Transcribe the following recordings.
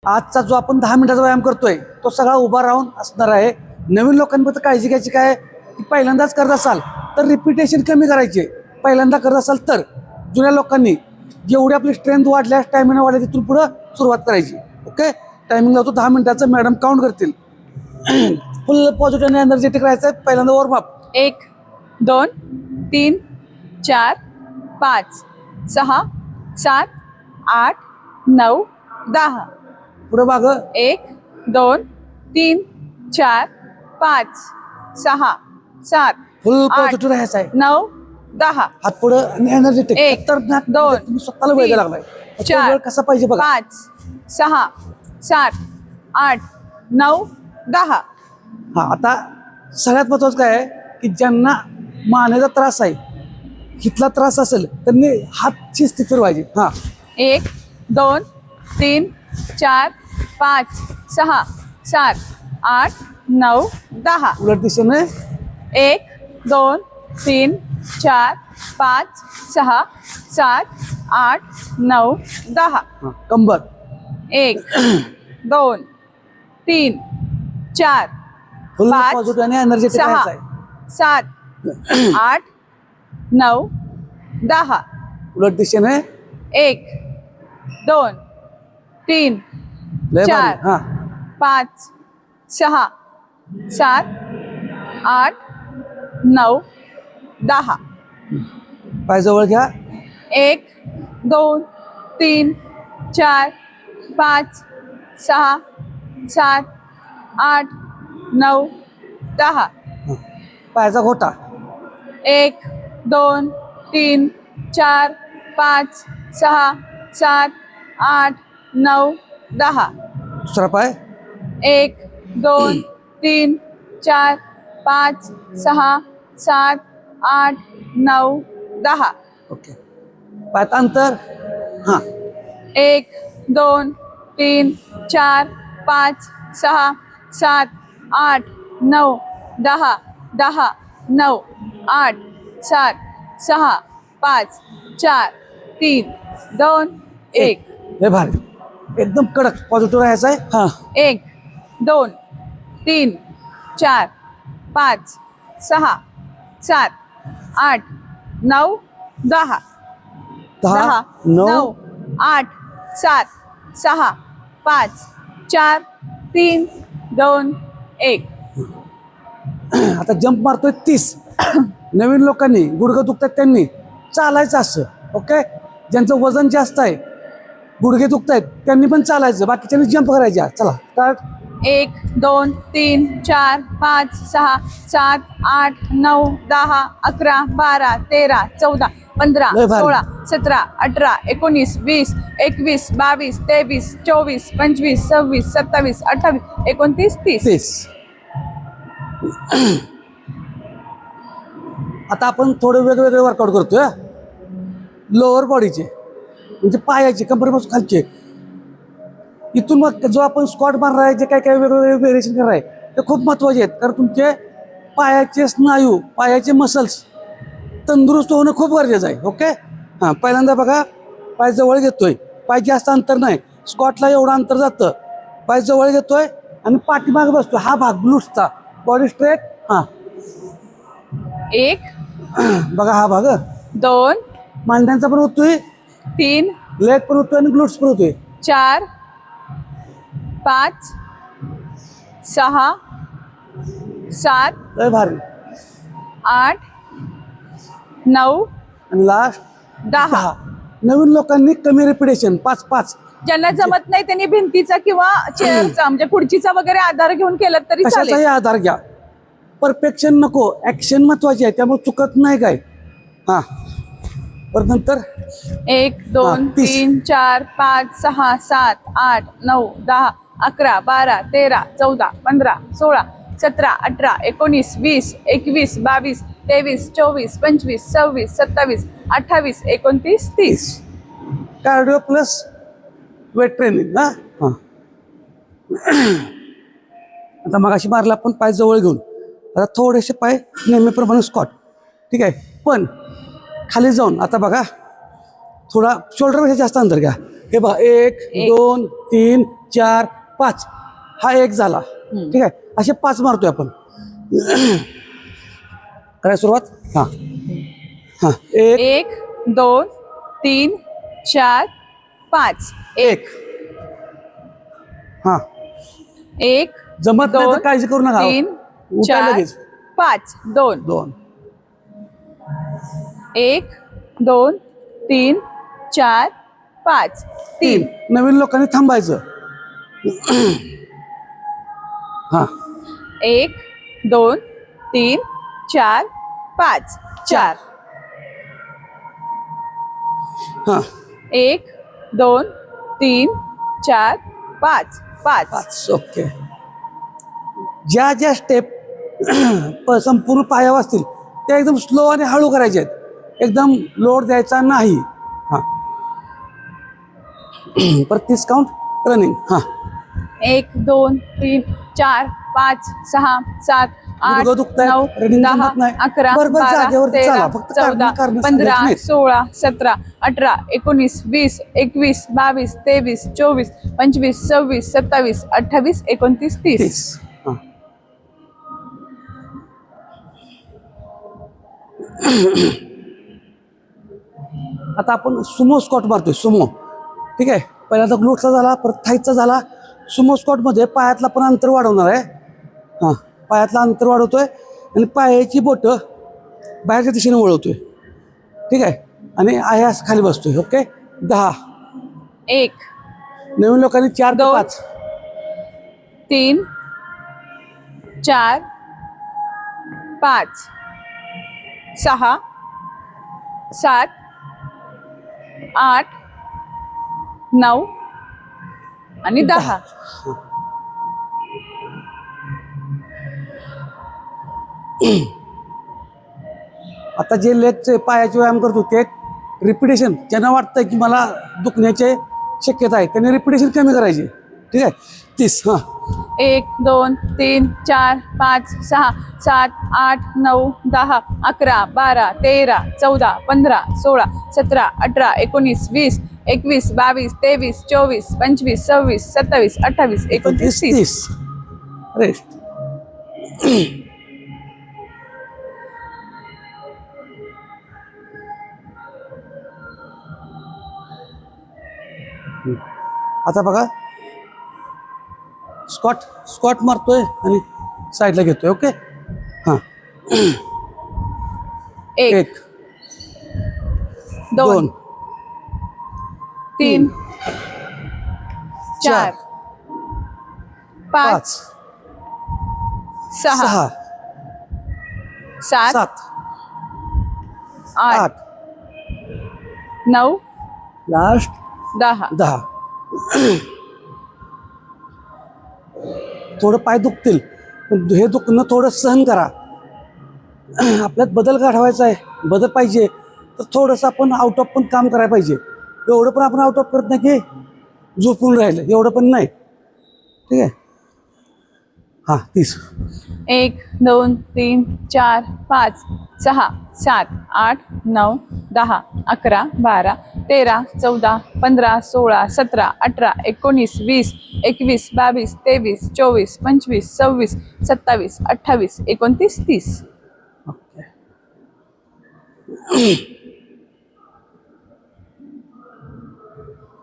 आजचा जो आपण 10 मिनिटाचा व्यायाम करतोय तो सगळा उभा राहून असणार आहे. नवीन लोकांनी फक्त काळजी घ्यायची काय की पहिल्यांदाच करत असाल तर रिपिटेशन कमी करायचे. पहिल्यांदा करत असाल तर जुन्या लोकांनी जेवढी आपली स्ट्रेंथ वाढल्या स्टॅमिना वाढल्या तिथून पुढं सुरुवात करायची. ओके, टायमिंग लावतो 10 मिनिटाचं. मॅडम काउंट करतील. फुल पॉझिटिव्ह आणि एनर्जेटिक राहायचं आहे. पहिल्यांदा वॉर्मअप. 1 2 3 4 5 6 7 8 9 10. पुढे मागं 1 2 3 4 5 6 7 फुल 8 पॉझिटिव्ह राहायचं आहे. 9 10. हात पुढे आणि एनर्जेटिक. एक, खतरनाक. दोन, तुम्ही स्वतःला वेळ द्यायला लागलाय. तो वेळ कसा पाहिजे बघा. 5 6 7 8 9 10. हा, आता सगळ्यात महत्वाचं काय आहे की ज्यांना मानेचा त्रास आहे, हितला त्रास असेल त्यांनी हातची स्थिती फिरवायची. हा, 1 2 3 4 5 6 7 8 9 10. उलट दिशेने 1 2 3 4 5 6 7 8 9 10. हा, कंबर 1 2 3 4 फुल 5 पॉझिटिव्ह आणि एनर्जेटिक 6 राहायचं आहे. 7 8 9 10. उलट दिशेने 1 2 3 लय भारी. 4 हा, 5 6 7 8 9 10. पाय जवळ घ्या. 1 2 3 4 5 6 7 8 9 10. पायाचा घोटा. 1 2 3 4 5 6 7 8 9 10. दुसरा पाय. 1 2 3 4 5 6 7 8 9 10. ओके, पायात अंतर. हा, 1 2 3 4 5 6 7 8 9 10 10 9 8 7 6 5 4 3 2 1. लय भारी. एकदम कडक पॉझिटिव्ह राहायचं आहे. हा, 1 2 3 4 5 6 7 8 9 10 10 9 9 8 7 6 5 4 3 2 1. आता जंप मारतोय 30. नवीन लोकांनी गुडघं दुखतात त्यांनी चालायचं असं. ओके, ज्यांचं वजन जास्त आहे, गुडघे दुखतायत त्यांनी पण चालायचं, बाकीच्यांनी जंप करायच्या. चला स्टार्ट. 1 2 3 4 5 6 7 8 9 10 11 12 13 14 15 लय भारी. 16 17 18 19 20 21 22 23 24 25 26 27 28 29 30. 30. आता आपण थोडे वेगवेगळे वर्कआउट करतोय. लोअर बॉडीचे म्हणजे पायाचे, कंबरेपासून खालचे. इथून मग जो आपण स्क्वॉट मारणार आहे, जे काय काय वेगवेगळे व्हेरिएशन करणार आहे ते खूप महत्त्वाचे आहेत. कारण तुमचे पायाचे स्नायू, पायाचे मसल्स तंदुरुस्त होणं खूप गरजेचं आहे. ओके, हां, पहिल्यांदा बघा, पाय जवळ घेतोय, पाय जास्त अंतर नाही, स्क्वॉटला एवढं अंतर जातं. पाय जवळ घेतोय आणि पाठीमागे बसतोय. हा भाग ग्लूट्सचा, बॉडी स्ट्रेट. हां, 1 बघा हा भाग. 2 मांड्यांचा पण होतोय, 3 लेग पण होतोय आणि ग्लूट्स पण होतोय. 4 5 6 7 लय भारी. 8 9 आणि लास्ट 10. नवीन लोकांनी कमी रिपिटेशन 5-5. ज्यांना जमत नाही त्यांनी भिंतीचा किंवा चेअरचा म्हणजे खुर्चीचा वगैरे आधार घेऊन केलं तरी चालेल. कशाचाही आधार घ्या, परफेक्शन नको, ऍक्शन महत्वाची आहे, त्यामुळे चुकत नाही काय. हा, परत नंतर 1 2 3 4 5 6 7 8 9 10 11 12 13 14 15 16 17 18 19 20 21 22 23 24 25 26 27 28 29 30. Cardio plus weight training. हा, हा. आता मगाशी मारला आपण पाय जवळ घेऊन. आता थोडेसे पाय नेहमीप्रमाणे स्क्वॉट. ठीक आहे, पण खाली जाऊन आता बघा, थोडा शोल्डरपेक्षा जास्त अंतर घ्या. हे बघा 1 2 3 4 5 हा 1 झाला. ठीक आहे, असे 5 मारतोय आपण. करायला सुरुवात. हा हा 1 1 2 3 4 5 1 हा 1 जमत नाही तर काळजी करू नका. 3 उठा 4 लगेच. 5 2 2 1 2 3 4 5 3 नवीन लोकांनी थांबायचं. हा 1 2 3 4 5 4 हा 1 2 3 4 5 5 5 ओके. ज्या ज्या स्टेप संपूर्ण पायावर असतील त्या एकदम स्लो आणि हळू करायचे आहेत. एकदम लोड द्यायचा नाही. हां परत 30 काउंट रनिंग. हां 1 2 3 4 5 6 7 8 गुडघं दुखतायत, 9 रनिंग 10 जमत नाही. 11 बरोबर 12 जागेवरती चाला, 13 फक्त 14 कारणं 15 सांगायची 16 17 18 19 20 21 22 23 24 25 26 27 28 29 30 30. हां आता आपण सुमो स्कॉट मारतोय. सुमो. ठीक आहे, पहिल्यांदा ग्लूटचा झाला, परत थाईचा झाला. सुमो स्कॉटमध्ये पायातला पण अंतर वाढवणार आहे. हां पायातलं अंतर वाढवतोय आणि पायाची बोटं बाहेरच्या दिशेने वळवतोय. ठीक आहे, आणि आहे असं खाली बसतोय. ओके 10. 1 नवीन लोकांनी 4 ते 2 5 3 4 5 6 7 8 9 आणि 10 आता जे लेगचे पायाचे व्यायाम करतो ते रिपिटेशन ज्यांना वाटतं की मला दुखण्याचे शक्यता आहे त्यांनी रिपिटेशन कमी करायची. ठीक आहे 30. हां 1 2 3 4 5 6 7 8 9 10 11 12 13 14 15 16 17 18 19 20 21 22 23 24 25 26 27 28 29 30 30. रेस्ट. आता बघा स्कॉट स्कॉट मारतोय आणि साईडला घेतोय. ओके हां 1 2 3 4 5 6 6 7 7 8 8 9 लास्ट 10 10. थोडं पाय दुखतील पण हे दुखणं थोडं सहन करा. आपल्यात बदल घडवायचा आहे, बदल पाहिजे तर थोडंसं आपण आउट ऑफ पण काम करायला पाहिजे. एवढं पण आपण आउट ऑफ करत नाही की झोपून राहिलं, एवढं पण नाही. ठीक आहे हां 30. 1 2 3 4 5 6 7 8 9 10 11 12 13 14 15 16 17 18 19 20 21 22 23 24 25 26 27 28 29 30 ओके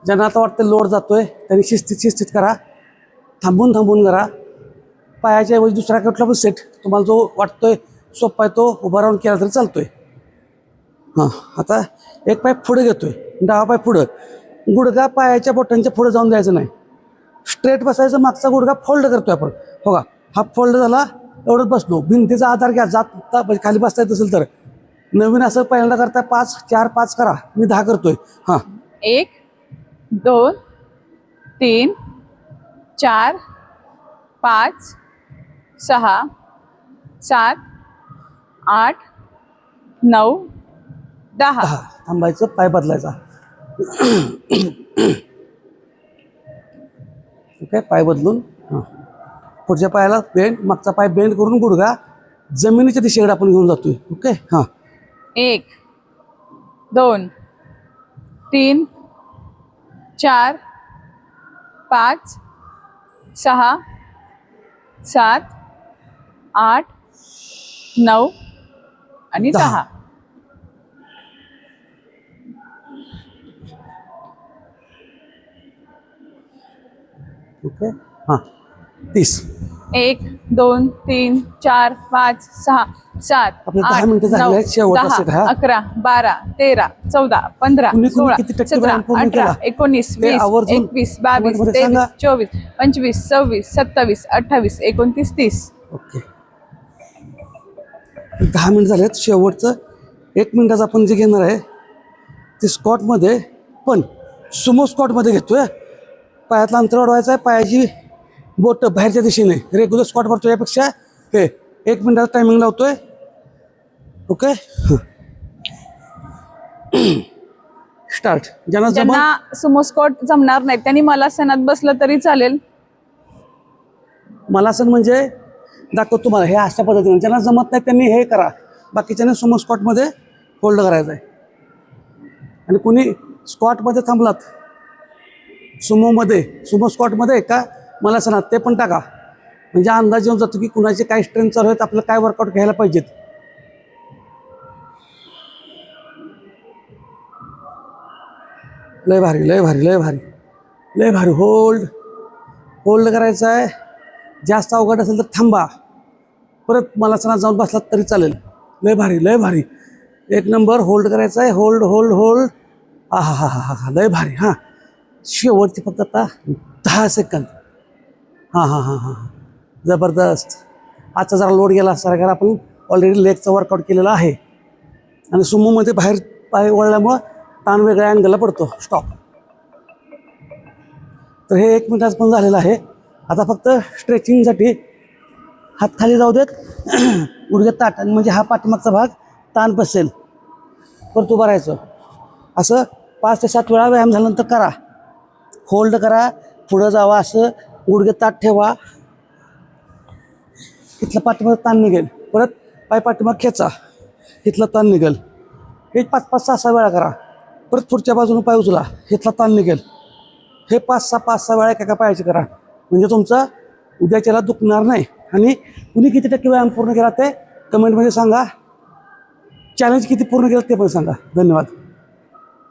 ज्यांना आता वाटतं लोड जातोय त्यांनी शिस्तीत करा, थांबून करा. पायाच्या ऐवजी दुसरा कुठला पण सेट तुम्हाला जो वाटतोय सोपा आहे तो उभा राहून केला तरी चालतोय. हां आता एक पाय पुढे घेतोय, डावा पाय पुढं, गुडघा पायाच्या बोटांच्या पुढे जाऊन द्यायचं नाही. स्ट्रेट बसायचं, मागचा गुडघा फोल्ड करतोय आपण. हो का, हा फोल्ड झाला, एवढंच बसलो. भिंतीचा आधार घ्या, जात खाली बसता येत असेल तर. नवीन असं पहिल्यांदा करताय 5 4 5 करा, मी 10 करतोय. हां 1 2 3 4 5 6 7 8 9 10 10 थांबायचं, पाय बदलायचा. ठीक आहे, पाय बदलून हां पुढच्या पायाला बेंड, मागचा पाय बेंड करून गुडघा जमिनीच्या दिशेकडे आपण घेऊन जातोय. ओके हां 1 2 3 4 5 6 7 8 9 आणि 10. ओके हां 30. 1 2 3 4 5 6 7 आपले 10 8 मिनिटं झाले 9 आहेत. शेवटचा 10 सेट हा. 11 12 13 14 15 कुणी 16 किती टक्के 17 व्यायाम पूर्ण 18 केला? 19 ते 20 आवर्जून 21 22 कमेंटमध्ये 23 सांगा. 24 25 26 27 28 29 30. ओके 10 मिनिट झालेत. शेवटचं 1 मिनिटाचं आपण जे घेणार आहे ते स्कॉटमध्ये, पण सुमो स्कॉटमध्ये घेतोय. पायातला अंतर वाढवायचं आहे, पायाची बोट बाहेरच्या दिशेने. रेग्युलर स्कॉट मारतो यापेक्षा हे 1 मिनिटाचा टायमिंग लावतोय. Okay start. ज्यांना जमल ज्यांना सुमो स्क्वॉट जमणार नाही त्यांनी मलासनात बसलं तरी चालेल. मलासन म्हणजे दाखवतो तुम्हाला हे अशा पद्धतीने. ज्यांना जमत नाही त्यांनी हे करा. बाकीच्याने सुमो स्कॉटमध्ये होल्ड करायचं आहे. आणि कुणी स्कॉटमध्ये थांबलात, सुमो स्कॉटमध्ये का मलासनात, ते पण टाका. म्हणजे अंदाज येऊन जातो की कुणाचे काय स्ट्रेंथ चालू आहेत, आपल्याला काय वर्कआउट घ्यायला पाहिजेत. लय भारी लय भारी लय भारी लय भारी. होल्ड करायचं आहे. जास्त अवघड असेल तर थांबा, परत मलासनात जाऊन बसलात तरी चालेल. लय भारी लय भारी. 1 नंबर. होल्ड करायचं आहे. Hold hold hold. हा हा हा हा हा लय भारी. हां शेवटची फक्त आता 10 सेकंद. हां हां हां हां जबरदस्त. आजचा जरा लोड गेला असता, कारण आपण ऑलरेडी लेगचा वर्कआउट केलेला आहे. आणि सुमोमध्ये बाहेर पाय वळल्यामुळं ताण वेगळ्या अँगलला पडतो. स्टॉप. तर हे 1 मिनिटाचं पण झालेलं आहे. आता फक्त स्ट्रेचिंगसाठी हात खाली जाऊ देत. गुडघे ताट, आणि म्हणजे हा पाठीमागचा भाग ताण बसेल. परत उभं राहायचं. असं 5 ते 7 वेळा व्यायाम झाल्यानंतर करा. होल्ड करा, पुढं जावा, असं गुडघे ताट ठेवा. इथलं पाठीमाग ताण निघेल. परत पाय पाठीमाग खेचा, इथला ताण निघेल. हे 5-5 6-6 वेळा करा. परत पुढच्या बाजूने पाय उचला, इथला ताण निघेल. हे 5-6 वेळा एका पायाचे करा. म्हणजे तुमचा उद्याच्याला दुखणार नाही. आणि कुणी किती टक्के व्यायाम पूर्ण केला ते कमेंटमध्ये सांगा. चॅलेंज किती पूर्ण केलं ते पण सांगा. धन्यवाद.